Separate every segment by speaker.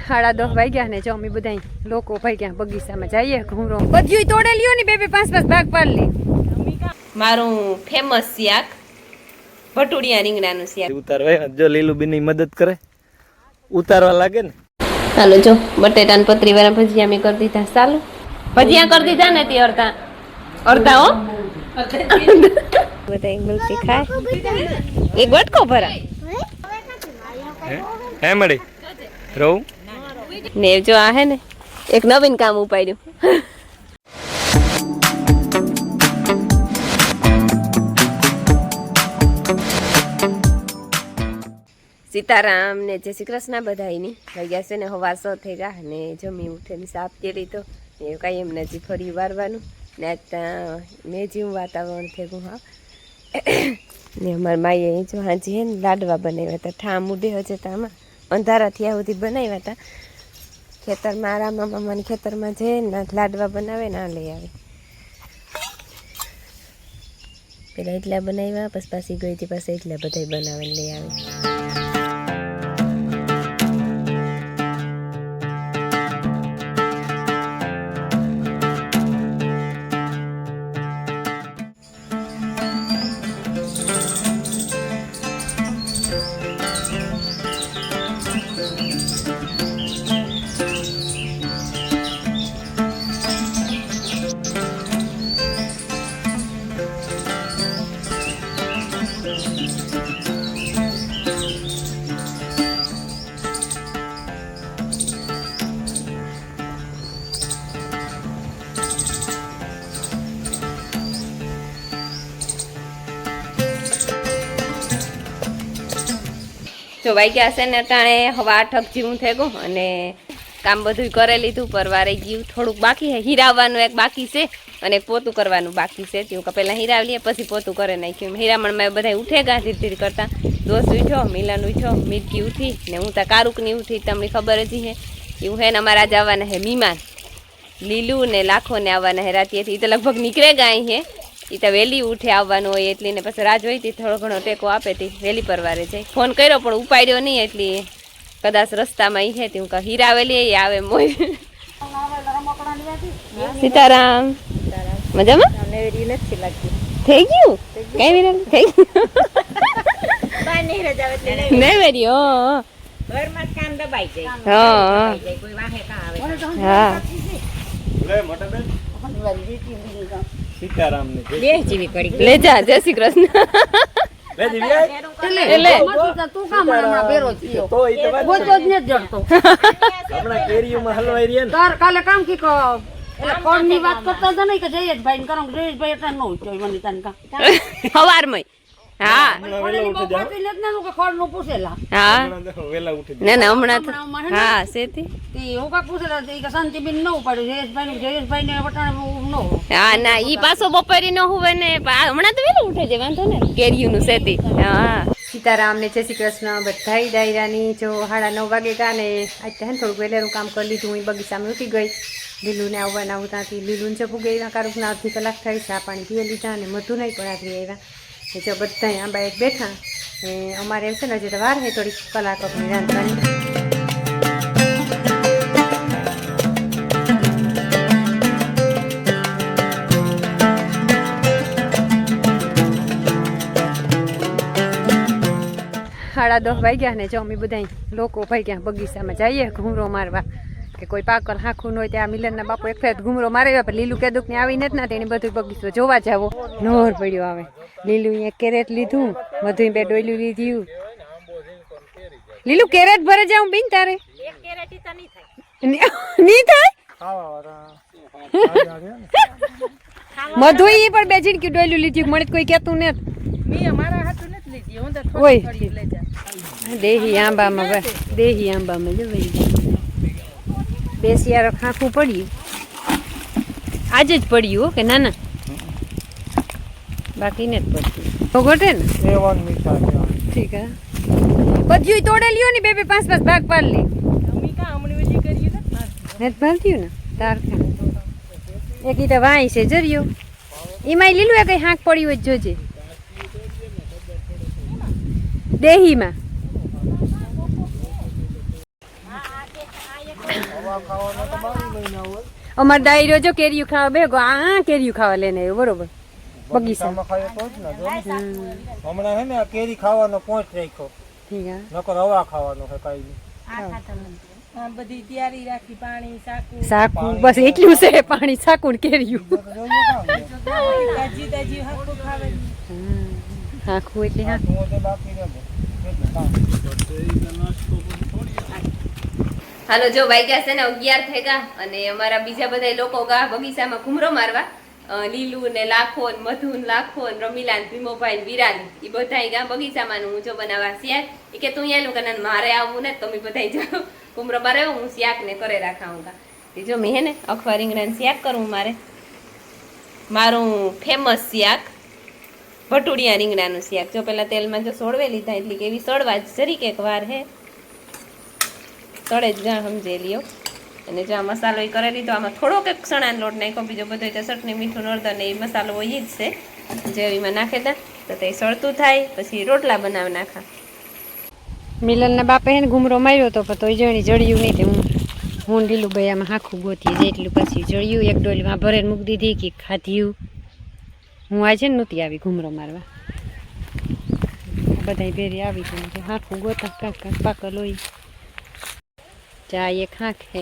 Speaker 1: 10:30 વાગ્યા ને જો અમે બધા લોકો ભાઈ ગયા બગીચામાં જઈએ ઘૂમરો બધું તોડે લ્યો ને 2-5 ભાગ પાડી લે. મારું ફેમસ શાક ભટુડિયા રીંગણાનું શાક
Speaker 2: ઉતારવા જો લીલુબેન ની મદદ કરે ઉતારવા લાગે ને.
Speaker 1: હાલો જો બટેટા ને પતરી વાળા ભજીયા મેં કરી દીધા. ચાલો ભજીયા કરી દીધા ને તે અડધા હો બધા ગલતી ખાય એક વટકો ભરા
Speaker 2: હે મળી રહું
Speaker 1: ને જો આ હે ને એક નવીન કામ ઉપાડ્યું. સીતારામ ને જય શ્રી કૃષ્ણ બધાની વાગ્યા છે ને હવા 6 થઈ ગયા ને જમી ઉઠીને સાફ કરી તો એ કાંઈ એમ નથી ફરી વારવાનું ને ત્યાં મેં જેવું વાતાવરણ થયું હા ને અમારા માઈએ જો હાજી હે ને લાડવા બનાવ્યા હતા ઠામ ઉડે હજે આમાં અંધારા થયા સુધી બનાવ્યા હતા. ખેતરમાં આરામમાં મામાની ખેતરમાં જઈને લાડવા બનાવે ને આ લઈ આવે પેલા એટલા બનાવ્યા પછી પાછી ગઈ હતી પાછી એટલા બધા બનાવે લઈ આવે. જો વાગ્યા છે ને અટાણે હવા 8 જેવું થઈ ગયું અને કામ બધું કરી લીધું પરવારે ગયું થોડુંક બાકી છે હીરાવવાનું એક બાકી છે અને પોતું કરવાનું બાકી છે તેવું પહેલાં હીરાવ લઈએ પછી પોતું કરી નાખ્યું. હીરામણમાં બધા ઉઠે ગયા ધીરે ધીરે કરતા દોસ્ત ઉઠ્યો મિલન ઉઠ્યો મિરકી ઉઠી ને હું તો કારુકની ઉઠી તમને ખબર જ છે એવું હે ને અમારા આજે આવવાના હે મહેમાન લીલું ને લાખો ને આવવાના હે રાતીથી. એ તો લગભગ નીકળે ગયા હે એ તો વહેલી ઉઠે આવવાનું હોય એટલી ને પછી રાહ જોઈતી થોડો ઘણો ટેકો આપે તી વહેલી પરવારે જાય. ફોન કર્યો પણ ઉપાડ્યો નહીં એટલી કદાચ રસ્તામાં ઈ હે તી હું કહું હીરાવેલી એ આવે મોય. સીતારામ મજામાં થઈ ગયું કઈ વિરામ થઈ ગયું નેવેરી હો હા
Speaker 2: સીતારામ ને
Speaker 1: લે જા જય શ્રી કૃષ્ણ.
Speaker 3: તું કામ ભેરો થયો તો ઈ તો વાત જ ન જડતો
Speaker 2: આપણા કેરીઓમાં હલવાઈ રહ્યા ને
Speaker 3: તાર કાલે કામ કી કો એટલે કોણ ની વાત કરતા હતા ને કે જયેશભાઈ ને કરો જયેશભાઈ એટલે નો ઉઠ્યો મને તન કા
Speaker 1: સવારમાં હા હા ના ના હમણાં હા સેતી હા ના ઈ પાછો બપોરી ન હોવે ને હમણાં તો વેલું ઉઠે છે વાંધો ને કેરીયું નું સેતી. હા સીતારામ ને જય શ્રી કૃષ્ણ બધાઈ ડાયરાની જો 9:30 વાગે ગયા ને આજ તો થોડુંક વહેલેરું કામ કરી લીધું. હું બગીચામાં ઉઠી ગઈ લીલું ને આવવાના આવતાથી લીલું ને ચપુ ગઈ કારુકના અડધી કલાક થઈ ચા પાણી પીએ લીધા અને મધું નહીં પણ આવી આવ્યા જો બધા આંબા એક બેઠા ને અમારે એમ છે ને હજી તો વાર છે થોડીક કલાકની રાંધવાની. સાડા 10 વાગ્યા ને જો અમે બધા લોકો ભાઈ ગયા બગીચામાં જઈએ ઘૂમરો મારવા કે કોઈ પાકલ હાખું હોય ત્યાં મિલનના બાપુ એક ફેર ઘૂમરો મારે લીલું કેદુક ને આવીને જ ના તેની બધું બગીચો જોવા જાવો નોર પડ્યો આવે. લીલું એક કેરેટ લીધું બધું બે ડોયલું લીધું. લીલું કેરેટ ભરે જાઉં બીન તારે નહીં થાય મધુ ઈ પણ બે જીણકી ડોયલું લીધું મને કોઈ કહેતું ને દેહી આંબામાં જો બે શિયાળો ખાખું પડ્યું આજે જ પડ્યું કે ના ના બાકી ને જ પડતું ઘટે ને ઠીક હે બધું તોડે લ્યો ને 2-5 ભાગ પાડી લે ને ભાગ્યું ને તાર એક ઈ તો વાય છે જરિયો એમાં લીલું કઈ હાંક પડ્યું હોય જોજે દેહીમાં
Speaker 3: અમાર દાયરો જો કેરીયું ખાવા બેગો આ કેરીયું ખાવા લઈને આવ્યો બરોબર બગીચામાં
Speaker 4: ખાય તો જ ને જો ને. હમણાં હે ને આ કેરી ખાવાનો પોઈન્ટ રાખ્યો,
Speaker 3: ઠીક હે
Speaker 4: નકર હવા ખાવાનો છે કઈ નહીં.
Speaker 5: બધી તૈયારી રાખી પાણી સાકું
Speaker 3: સાકું બસ એટલું છે પાણી સાકું ને કેરીયું
Speaker 5: તાજી તાજી હાકું ખાવે
Speaker 3: આખું એટલે હા
Speaker 4: હું તો બાકી રહ્યો એટલે કામ.
Speaker 1: હાલો જો વાગ્યા છે ને 11 થઈ ગયા અને અમારા બીજા બધા લોકો ગા બગીચામાં ઘૂમરો મારવા લીલુ ને લાખો ને મધુ ને લાખો ને રમીલા ને ભીમોભાઈ ને વિરાન એ બધા ગા બગીચામાં હું જો બનાવવા શિયાક એ કે તું અહીંયા નું કે મારે આવવું ને તમે બધા જાઓ ઘૂમરો મારે હું શિયાક ને કરે રાખાઉંગા એ જો મેં હે ને અખવા રીંગણા ને શિયાક કરું મારું ફેમસ શિયાક ભટુડિયા રીંગણાનું શિયાક જો પેલા તેલમાં જો સોળવે લીધા એટલે કે એવી સળવા જ જરીક એક વાર હે તળે જ ગા સમજે લ્યો અને જો આ મસાલો એ કરી લીધો આમાં થોડોક એક સણાનો લોટ નાખ્યો બીજો બધો તો ચટણી મીઠું નળદર ને એ મસાલો હોય જ છે જે એમાં નાખે દે તો તે સળતું થાય પછી રોટલા બનાવી નાખા
Speaker 3: મિલનના બાપે હે ને ઘૂમરો માર્યો તો પણ તોય જણી જળ્યું નહીં તે હું લીલું ભાઈ આમાં હાખું ગોતીએ જેટલું પછી જળ્યું એક ડોલીમાં ભરેને મૂકી દીધી કે ખાધ્યું હું આ છે ને નહોતી આવી ઘૂમરો મારવા બધા ભેરી આવી ગયું હાખું ગોતા કાંક કાંક પાકલ હોય ચા એક હાંખે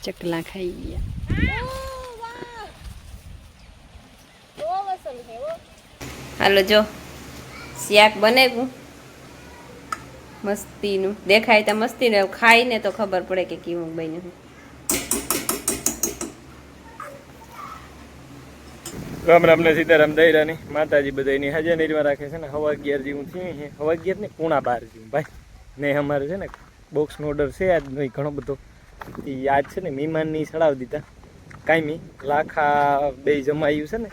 Speaker 3: ચકલા ખાઈ ગયા
Speaker 1: હાલો જો શિયાક બનાવ્યું મસ્તીનું દેખાય તો મસ્તીનું ખાઈને તો ખબર પડે કે કેવું બન્યું
Speaker 2: રામ રામ ને સીતારામ દૈરાની માતાજી બધાની હાજરીમાં રાખે છે ને 11:30 જેવું થયું છે 11:30 ને 11:15 જેવું ભાઈ ને અમારે છે ને બોક્સનો ઓર્ડર છે આજ નહીં ઘણો બધો એ આજ છે ને મહેમાનની ચડાવી દીધા કાંઈ લાખા બે જમાયું છે ને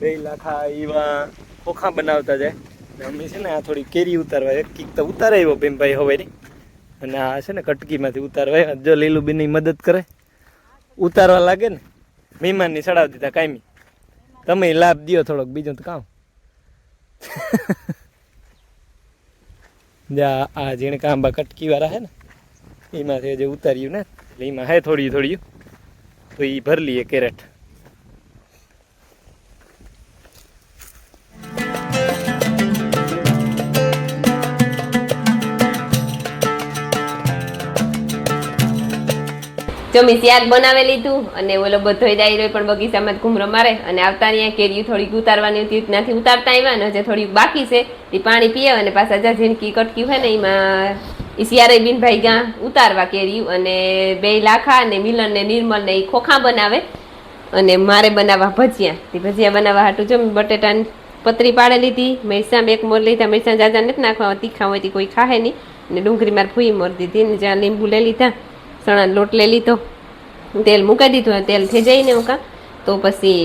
Speaker 2: 2 લાખા એવા ખોખા બનાવતા જાય ને અમે છે ને આ થોડી કેરી ઉતારવા એક કીક તો ઉતારાયો ભીમભાઈ હવેરી અને આ છે ને કટકીમાંથી ઉતારવા જો લીલુબીની મદદ કરે ઉતારવા લાગે ને મહેમાનની ચડાવી દીધા કાંઈ તમે લાભ દો થોડોક બીજું તો કામ જા આ જેને કાંબા કટકી વાળા હે ને એમાંથી જે ઉતાર્યું ને એટલે એમાં હે થોડી તો એ ભર લઈએ કેરેટ
Speaker 1: જો મેં શિયાક બનાવી લીધું અને ઓલો બધો દાયરો પણ બગીચામાં જ ઘૂમરો મારે અને આવતા ત્યાં કેરીયું થોડીક ઉતારવાની હતી ત્યાંથી ઉતારતા આવ્યા ને હજી થોડીક બાકી છે એ પાણી પીએ અને પાછા જ્યાં ઝીણકી કટકી હોય ને એમાં એ સિયારે બીનભાઈ ગા ઉતારવા કેરીયું અને 2 લાખા અને મિલન ને નિર્મલ ને એ ખોખા બનાવે અને મારે બનાવવા ભજીયા તે ભજીયા બનાવવા હાટું જો બટેટાની પતરી પાડે લીધી મરચાં 1 મોર લીધા મરચાં જાજા નથી નાખવા તીખા હોય કોઈ ખાહે નહીં અને ડુંગળી મારે ફૂઈ મોર દીધી ને જ્યાં લીંબુ લઈ લીધા ચણાનો લોટ લઈ લીધો તેલ મૂકી દીધું તેલ થઈ જાય ને ઉકા તો પછી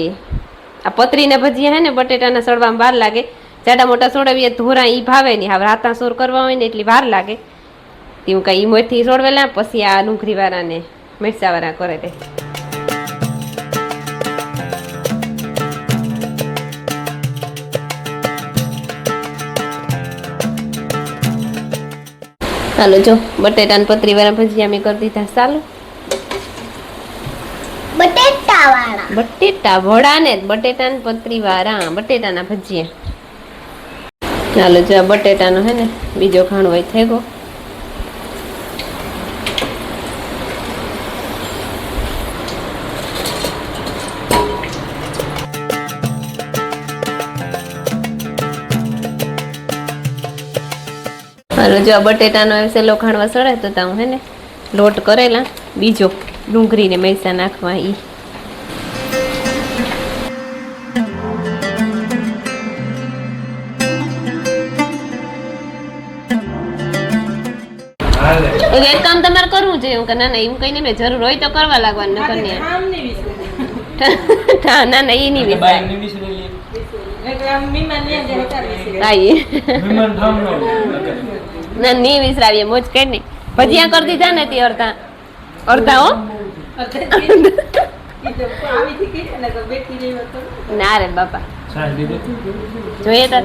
Speaker 1: આ પતરીના ભજીયા હે ને બટેટાના સળવામાં વાર લાગે જાડા મોટા સોડવીએ ધોરા એ ભાવે નહીં હવે રાતા સોર કરવા હોય ને એટલી વાર લાગે તેવું કાંઈ ઈ મોરથી સોડવેલા પછી આ ડુંગળીવાળા ને મરચાવાળા કરે દે હાલો જો બટેટા ને પતરી વાળા ભજીયા મેં કરી દીધા ચાલો બટેટા વડા ને બટેટા ને પતરી વાળા બટેટાના ભજીયા ચાલો જો બટેટાનો હે ને બીજો ખાણો હોય થઈ ગયો હાલો જો બટેટાનો સેલો ખાણવા સડે તો હું હે ને લોટ કરેલા બીજો ડુંગળી ને મરચાં નાખવા ઈ એક કામ તમારે કરવું જોઈએ કે ના ના એમ કઈ નહીં જરૂર હોય તો કરવા લાગવાનું નકર નહીં ના ના એ નહીં ના નહીં વિસરાવીએ મોજ કઈ નહીં ભજીયા કરી દીધા ને તે અડધા હો ના રે બાપા જોઈએ તો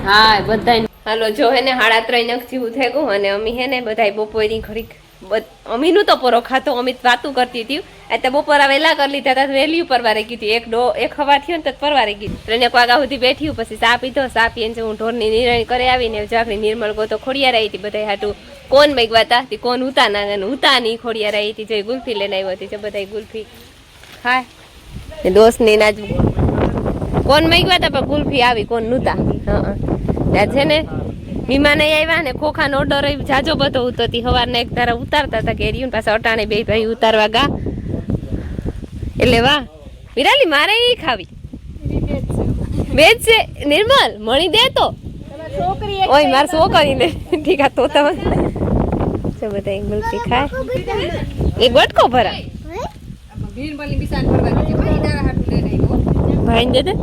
Speaker 1: હા બધા હાલો જો હે ને 3:30 જેવું થઈ ગયું અને અમી હે ને બધાય બપોરની ઘડીક અમીનું તો પરો ખાતો અમિત વાતું કરતી હતી એટલે બપોરા વહેલા કરી લીધા હતા વહેલી પરવારે ગઈ એક હવા થયો ને તો પરવારે ગઈ 3 વાગ્યા સુધી બેઠી પછી ચા પીધો ચા પીને હું ઢોરની નિર્ણય કરી આવીને જાકડી નિર્મળ ગો તો ખોડિયાર આવી હતી બધા હાટું કોણ મેગવાતા હતી કોણ ઉતા ના ઉતા ની ખોડિયાર આવી હતી જે ગુલ્ફી લઈને આવી હતી બધા ગુલ્ફી ખાય ને દોસ્તની નાજ કોણ મેગવાતા પણ ગુલ્ફી આવી કોણ નૂતા હા ત્યાં છે ને વિમાને આવ્યા ને ખોખાનો ઓર્ડર જાજો બધો ઉતરતી સવારના એક ધારા ઉતારતા હતા કેરીયું પાછા અટાણે બે ભાઈ ઉતારવા ગા એટલે વાહ વિરાલી મારે ઈ ખાવી બેજ છે નિર્મલ મણી દે તો ઓય માર છોકરીને ઠીક આ તો તમે છે બધા એક ગુલ્ફી ખાય એક ગટકો ભરા ભાઈ દે દે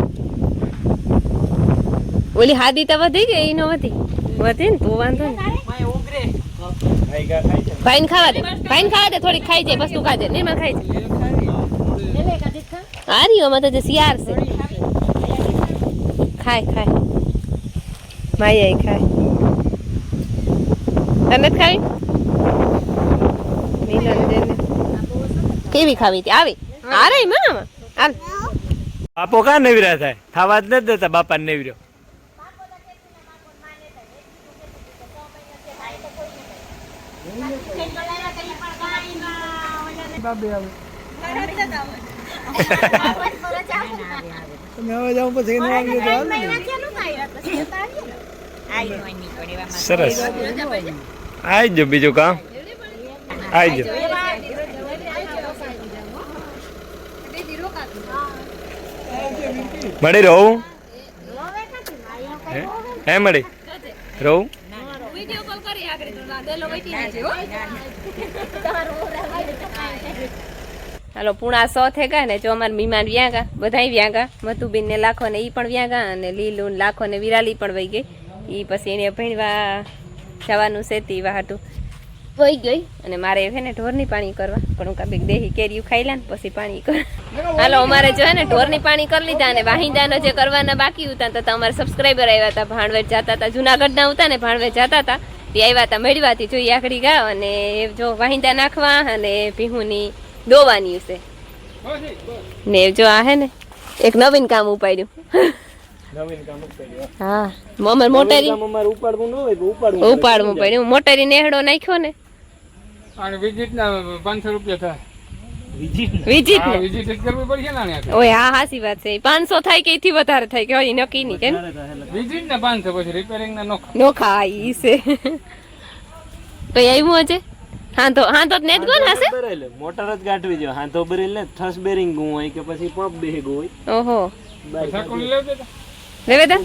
Speaker 1: ઓલી હાદી તો વધી ગઈ નો વધી ને તું વાંધો ને ભાઈ ખાવા દે થોડીક ખાઈ જાય બસ તું ખાજે નિર્મલ ખાઈ જાય આ રહ્યો આમાં તો જે શિયાર છે ખાય માય ખાય તને ખાવી કેવી ખાવી હતી આવી આ રહી માં હાલ
Speaker 2: બાપો કાં નવરા થાય ખાવા જ નથી દેતા બાપા નવર્યો સરસ આવજો બીજું કામ આવજો મળી રહું હે મળી રહું
Speaker 1: હાલો 6:30 થઈ ગયા ને જો અમારે મહેમાન વ્યા ગયા બધાય વ્યા ગયા મધુબીન ને લાખો ને ઈ પણ વ્યા ગયા અને લીલુ ને લાખો ને વિરાલી પણ વહી ગઈ ઈ પછી એને ભણવા જવાનું છે તી વાહટું વહી ગઈ અને મારે હે ને ઢોરની પાણી કરવા પણ હું કાબીક દેહી કેરીયું ખાઈ લે ને પછી પાણી કર હાલો અમારે જો હે ને ઢોરની પાણી કરી લીધા અને વાહિંદાનો જે કરવાના બાકી હતા તો તમારા સબસ્ક્રાઈબર આવ્યા હતા ભાણવેજ જતા હતા જુનાગઢના હતા ને ભાણવેજ જતા હતા તે આવ્યા હતા મેળવાથી જોઈ આખડી ગયા અને જો વાહિંદા નાખવા અને ભીહુની દોવાની છે ને જો આ હે ને એક નવીન કામ ઉપાડ્યું હા મમ્મી મોટરી ઉપાડવું પડ્યું મોટરી નેહડો નાખ્યો ને
Speaker 4: વિઝિટ ના 500 રૂપિયા થાય
Speaker 1: વિઝિટ ને
Speaker 4: વિઝિટ કરવી પડશે ને
Speaker 1: ઓય હા હાસી વાત છે 500 થાય કે એથી વધારે થાય કે ઓય નક્કી નહીં કેમ
Speaker 4: વિઝિટ ને 500 પછી રિપેરિંગ ના
Speaker 1: નોખા ઈ છે તો આવ્યું હશે હા તો નેટ ગો ને હશે
Speaker 2: મોટર જ ગાંઠવી જો હા તો બરેલ ને થસ બેરિંગ હોય કે પછી પંપ બેહી હોય
Speaker 1: ઓહો
Speaker 4: પૈસા કોણ લેવ દેતા
Speaker 1: લેવે તા